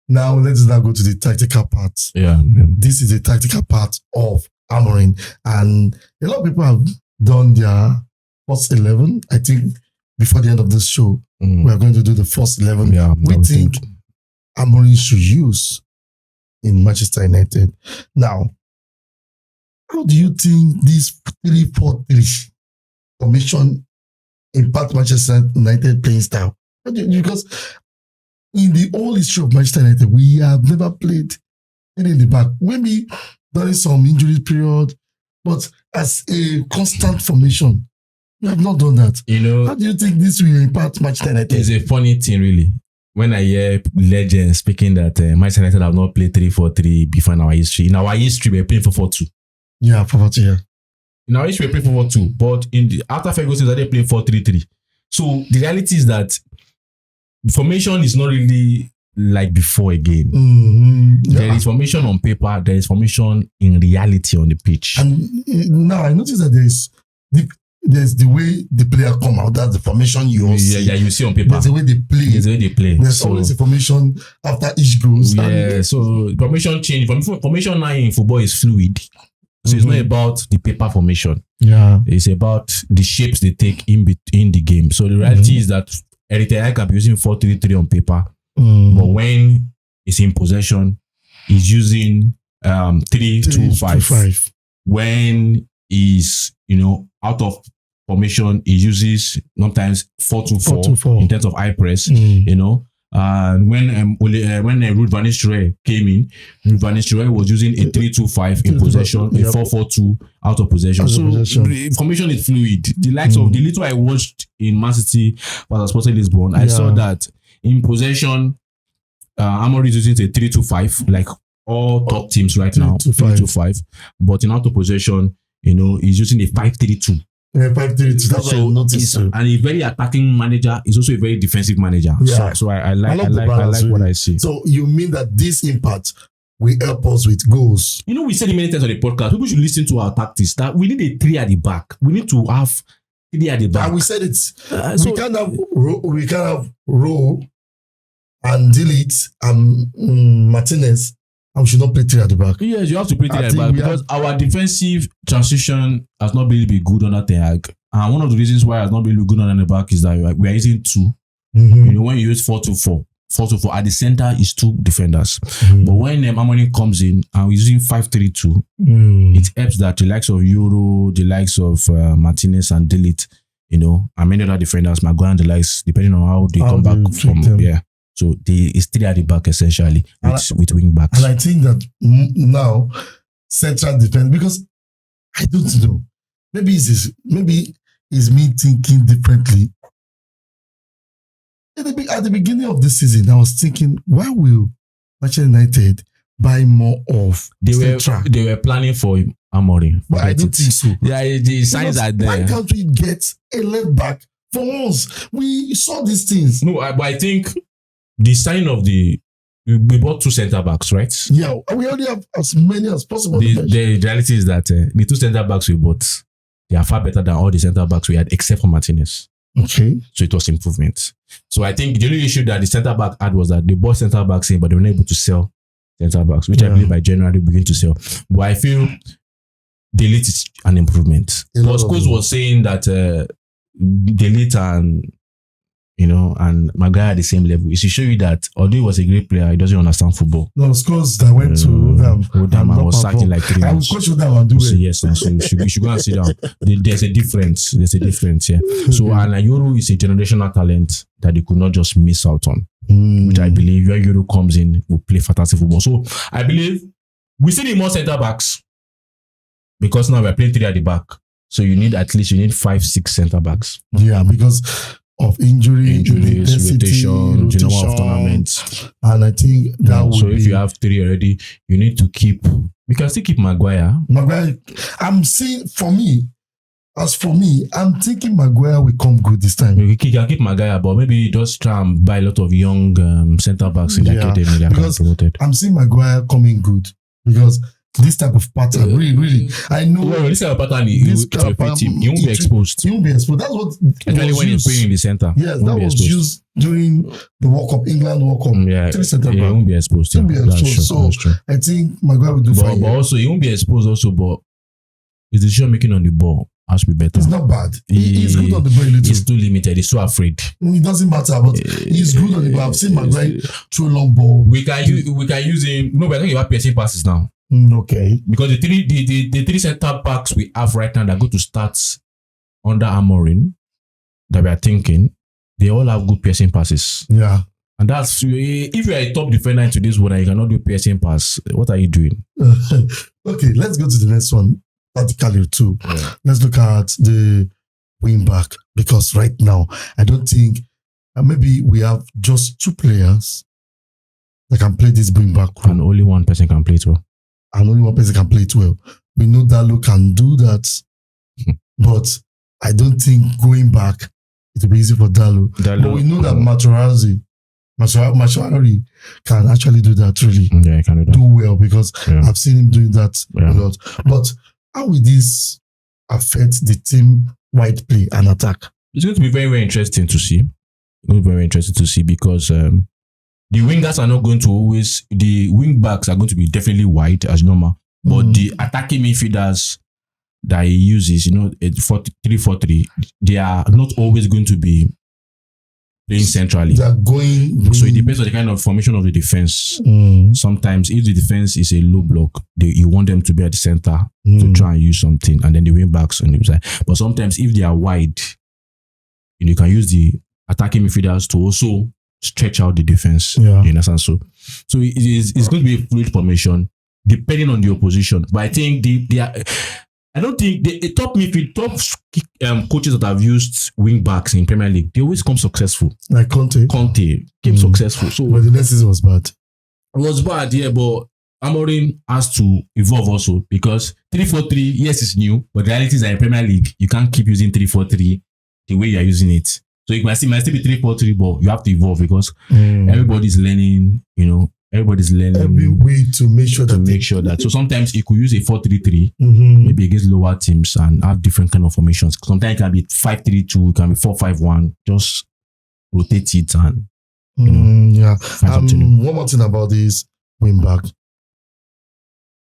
Now let's now go to the tactical part. Yeah. This is the tactical part of Amorim, and a lot of people have done their first 11. I think before the end of this show, we are going to do the first 11. Yeah, we think Amorim should use in Manchester United. Now, how do you think this 3-4-3 formation impact Manchester United playing style? Because in the whole history of Manchester United, we have never played in the back. Maybe during some injury period, but as a constant formation, we have not done that. How do you think this will impact Manchester United? It's a funny thing, really. When I hear legends speaking that Manchester United have not played 3-4-3 before in our history. In our history, we're playing 4-4-2. Yeah, 4-4-2, yeah. In our history, we're playing 4-4-2. But after Ferguson, they playing 4-3-3. So the reality is that formation is not really like before again. Yeah. There is formation on paper, there is formation in reality on the pitch. And now I notice that there's the way the player come out. That's the formation you see. Yeah, you see on paper. There's the way they play. There's always a formation after each goal. Yeah, so formation change. Formation now in football is fluid. So it's not about the paper formation. Yeah. It's about the shapes they take in the game. So the reality is that Erik can be using 4-3-3 on paper. But when it's in possession, he's using 3-2-5. When he's out of formation, he uses sometimes 4-2-4 in terms of high press. And when Ruben Amorim'S came in, Ruben Amorim'S was using a 3-2-5 in possession, a 4-4-2 out of possession. The formation is fluid. The likes of the little I watched in Man City was Sporting Lisbon, I saw that in possession, Amorim is using a 3-2-5, like all top teams right now, 3-2-5. But in out of possession, he's using a 5-3-2. Yeah, 5-3-2. That's what I noticed. And a very attacking manager is also a very defensive manager. Yeah. So I like what I see. So you mean that this impact will help us with goals? We said it many times on the podcast. People should listen to our tactics. That we need a 3 at the back. We need to have 3 at the back. And we said it. We can't have Rowe and Delete and Martinez. And we should not play 3 at the back. Yes, you have to play 3 at the back because our defensive transition has not really been good under Ten Hag. And one of the reasons why it has not really been good under the back is that we are using 2. When you use 4-2-4 at the center is 2 defenders. But when Amorim comes in and we're using 5-3-2, it helps that the likes of Euro, the likes of Martinez and Delete, and many other defenders, Maguire and the likes, depending on how they come back from So it's 3 at the back essentially with Wingbacks. And I think that now central defense, because I don't know, maybe it's me thinking differently. At the beginning of this season, I was thinking, why will Manchester United buy more of central? They were planning for Amorim, but I don't think so. Yeah, the signs are there. Why can't we get a left back for once? We saw these things. No, but I think the sign of we bought 2 centre backs, right? Yeah, we only have as many as possible. The reality is that the 2 centre backs we bought, they are far better than all the centre backs we had, except for Martinez. Okay. So it was improvement. So I think the only issue that the centre back had was that they bought centre backs in, but they were not able to sell centre backs, which I believe by January begin to sell. But I feel Delete is an improvement. Because Coach was saying that Delete and Maguire at the same level. It should show you that although he was a great player, he doesn't understand football. No, Scholes that went to Udam and was sacked in like 3 months. I will coach Udam and do it. Yes, so you should go and sit down. There's a difference. Yeah. So, and Euro is a generational talent that they could not just miss out on. Which I believe when Euro comes in, will play fantastic football. So, I believe we still need more centre backs because now we're playing 3 at the back. So, you need 5-6 centre backs. Yeah, because of injuries, rotation, the number of tournaments. And I think that would so if you have 3 already, you need to keep. We can still keep Maguire. I'm seeing, I'm thinking Maguire will come good this time. You can keep Maguire, but maybe just try and buy a lot of young centre backs in the academy that can be promoted. I'm seeing Maguire coming good because this type of pattern. Really. I know. Well, this type of pattern, he won't be exposed. He won't be exposed. That's what. Especially when he's playing in the center. Yes, that was used during the World Cup, England World Cup. Yeah, he won't be exposed. He won't be exposed. So I think Maguire will do fine. But also, he won't be exposed also, but his decision making on the ball has to be better. It's not bad. He's good on the ball. He's too limited. He's so afraid. It doesn't matter, but he's good on the ball. I've seen Maguire throw long ball. We can use him. No, we're talking about piercing passes now. Okay. Because the three center backs we have right now that go to start under Amorim that we are thinking, they all have good piercing passes. Yeah. And that's if you are a top defender in today's world and you cannot do piercing pass, what are you doing? Okay, let's go to the next one. Tactically too. Yeah. Let's look at the wingback, because right now I don't think maybe we have just 2 players that can play this wingback role. And only one person can play it well. And only one person can play it well. We know Dalo can do that, but I don't think going back it will be easy for Dalo. But we know that Mascherano can actually do that really. Yeah, he can do well, because I've seen him doing that a lot. But how will this affect the team-wide play and attack? It's going to be very, very interesting to see. It's going to be very interesting to see because the wingers are not going to always... The wingbacks are going to be definitely wide as normal. But the attacking midfielders that he uses, 3-4-3, they are not always going to be playing centrally. They are going... So it depends on the kind of formation of the defense. Sometimes if the defense is a low block, you want them to be at the center to try and use something, and then the wing backs on the side. But sometimes if they are wide, you can use the attacking midfielders to also stretch out the defense. Yeah. You understand? So it's going to be a fluid formation depending on the opposition. But I think I don't think the top coaches that have used wing backs in Premier League, they always come successful. Like Conte came successful. So, but the next season was bad. It was bad, yeah, but Amorim has to evolve also, because 3-4-3, yes, it's new, but the reality is that in Premier League, you can't keep using 3-4-3 the way you are using it. So it might still be 3-4-3, but you have to evolve, because everybody's learning, everybody's learning every way to make sure that. So sometimes you could use a 4-3-3, maybe against lower teams, and have different kind of formations. Sometimes it can be 5-3-2, it can be 4-5-1. Just rotate it and one more thing about this wing back.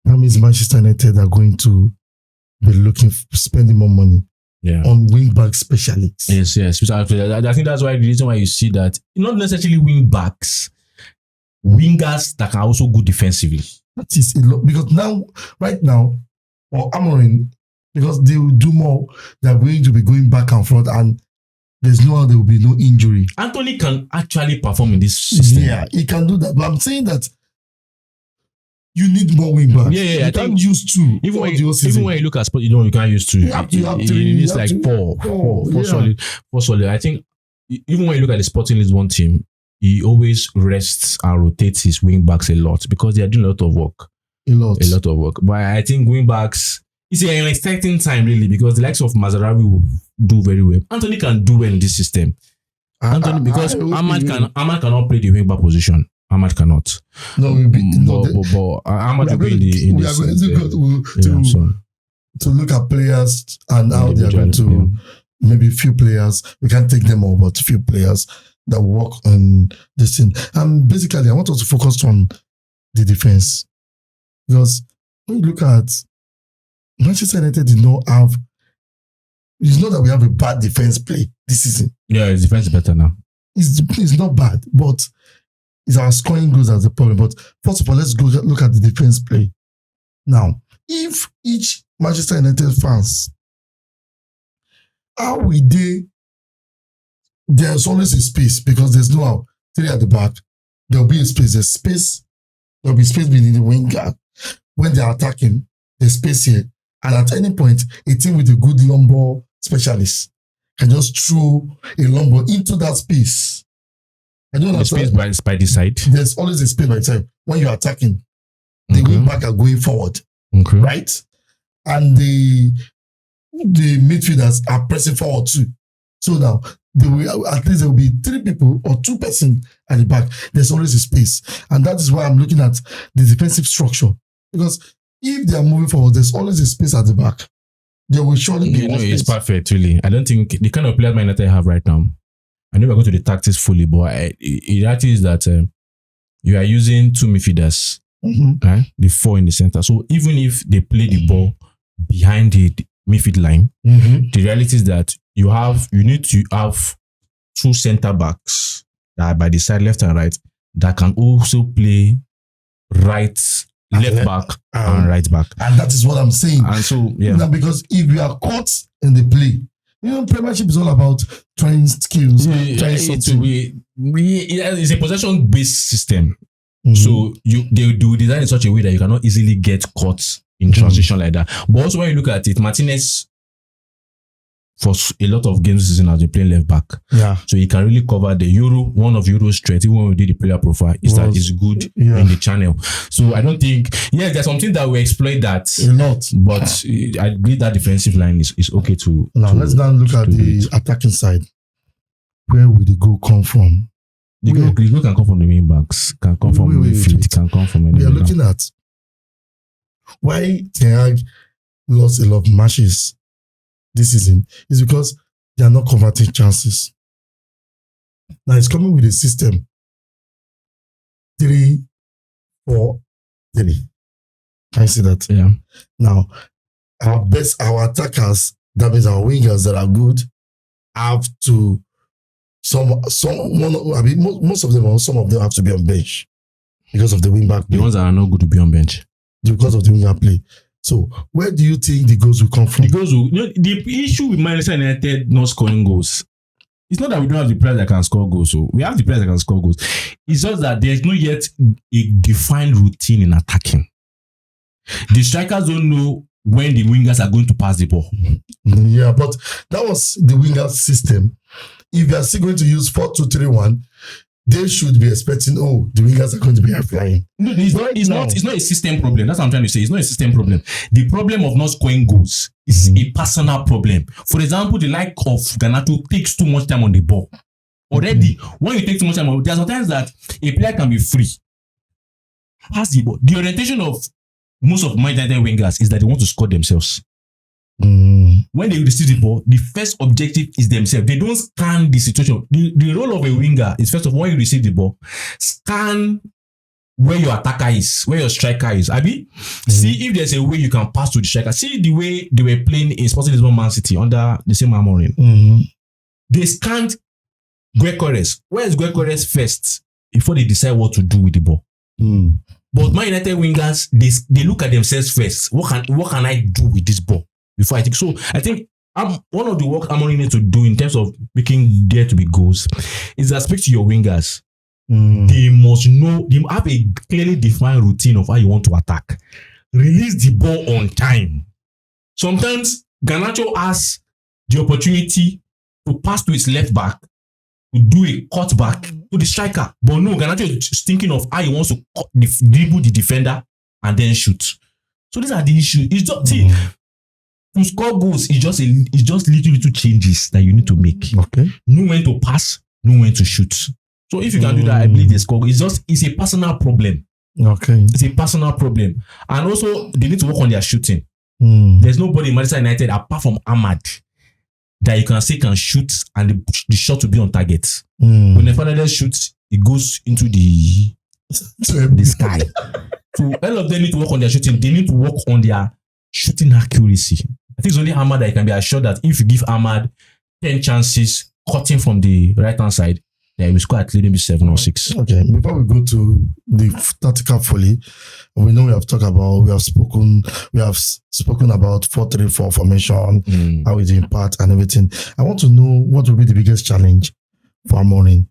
That means Manchester United are going to be spending more money on wing back specialists. Yes. I think that's why the reason why you see that, not necessarily wing backs, wingers that are also good defensively. That is a lot, because right now, or Amorim, because they will do more, they're going to be going back and forth, and there's there will be no injury. Anthony can actually perform in this system. Yeah, he can do that. But I'm saying that you need more wing backs. Yeah. You can't use 2. Even when you look at sport, you can't use 2. You have 3. It needs like 4 solid. I think even when you look at the Sporting Lisbon team, he always rests and rotates his wing backs a lot, because they are doing a lot of work. A lot of work. But I think wing backs, it's an exciting time really, because the likes of Mazarawi will do very well. Anthony can do well in this system. Because Ahmad cannot play the wing back position. Ahmad cannot. But Ahmad will be in this. We are going to look at players and how they are going to, maybe few players. We can't take them all, but few players that work on this thing. And basically, I want us to focus on the defense, because when you look at Manchester United, did not have. It's not that we have a bad defense play this season. Yeah, his defense is better now. It's not bad, but it's our scoring goals as the problem. But first of all, let's go look at the defense play. Now, if each Manchester United fans, how will they? There's always a space, because there's no 3 at the back. There'll be a space. There'll be space between the winger. When they're attacking, there's space here. And at any point, a team with a good long ball specialist can just throw a long ball into that space. I don't know. The space by the side. There's always a space by the side. When you're attacking, the wing back are going forward. Right? And the midfielders are pressing forward too. So now, at least there will be 3 people or 2 persons at the back. There's always a space. And that is why I'm looking at the defensive structure. Because if they are moving forward, there's always a space at the back. They will surely be. It's perfect, really. I don't think the kind of player Man United have right now. I know we're going to the tactics fully, but it actually is that you are using two midfielders, the four in the center. So even if they play the ball behind the midfield line, the reality is that you need to have two center backs that are by the side, left and right, that can also play left back and right back. And that is what I'm saying. And so, Now, because if you are caught in the play, Premiership is all about trying skills. It's a possession-based system. So they do design in such a way that you cannot easily get caught in transition like that. But also when you look at it, Martinez, for a lot of games this season, has been playing left back. Yeah. So he can really cover the one of Euro's strength, even when we did the player profile, is that he's good in the channel. So I don't think, there's something that we exploit that a lot. But I believe that defensive line is okay to. Now let's now look at the attacking side. Where will the goal come from? The goal can come from the Wingbacks, can come from midfield, can come from anywhere. We are looking at why Ten Hag lost a lot of matches this season is because they are not converting chances. Now it's coming with a system 3-4-3. Can you see that? Yeah. Now our attackers, that means our wingers that are good, have to most of them, or some of them have to be on bench because of the wingback play. The ones that are not good to be on bench because of the wingback play. So where do you think the goals will come from? The issue with Manchester United not scoring goals, it's not that we don't have the players that can score goals. So we have the players that can score goals. It's just that there's not yet a defined routine in attacking. The strikers don't know when the wingers are going to pass the ball. Yeah, but that was the winger system. If you are still going to use 4-2-3-1, they should be expecting, the wingers are going to be flying. No, it's not a system problem. That's what I'm trying to say. It's not a system problem. The problem of not scoring goals is a personal problem. For example, the like of Garnacho takes too much time on the ball. Already, when you take too much time, there are sometimes that a player can be free. Pass the ball. The orientation of most of my United wingers is that they want to score themselves. When they receive the ball, the first objective is themselves. They don't scan the situation. The role of a winger is, first of all, when you receive the ball, scan where your attacker is, where your striker is. See if there's a way you can pass to the striker. See the way they were playing in Sporting Lisbon, Man City under the same Amorim. They scanned Gyökeres. Where is Gyökeres first before they decide what to do with the ball? But Man United wingers, they look at themselves first. What can I do with this ball before I think? So I think one of the work Amorim needs to do in terms of making there to be goals is that speak to your wingers. They must know, they have a clearly defined routine of how you want to attack. Release the ball on time. Sometimes Garnacho has the opportunity to pass to his left back, to do a cut back to the striker. But no, Garnacho is thinking of how he wants to dribble the defender and then shoot. So these are the issues. It's just to score goals, it's just little changes that you need to make. Okay. Know when to pass, know when to shoot. So if you can do that, I believe they score. It's a personal problem. Okay. It's a personal problem. And also, they need to work on their shooting. There's nobody in Manchester United apart from Ahmad that you can say can shoot and the shot will be on target. When the final shoots, it goes into the sky. So all of them need to work on their shooting. They need to work on their shooting accuracy. I think it's only Ahmad that you can be assured that if you give Ahmad 10 chances cutting from the right hand side, then he will score at least maybe 7 or 6. Okay, before we go to the tactical folly, we know we have spoken about 4-3-4 formation, how it impacts and everything. I want to know what will be the biggest challenge for Amorim.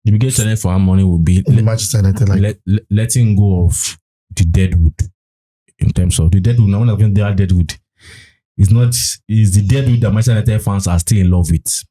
The biggest challenge for Amorim will be Manchester United, letting go of the deadwood. In terms of the deadwood, now when I think they are deadwood, it's the deadwood that Manchester United fans are still in love with.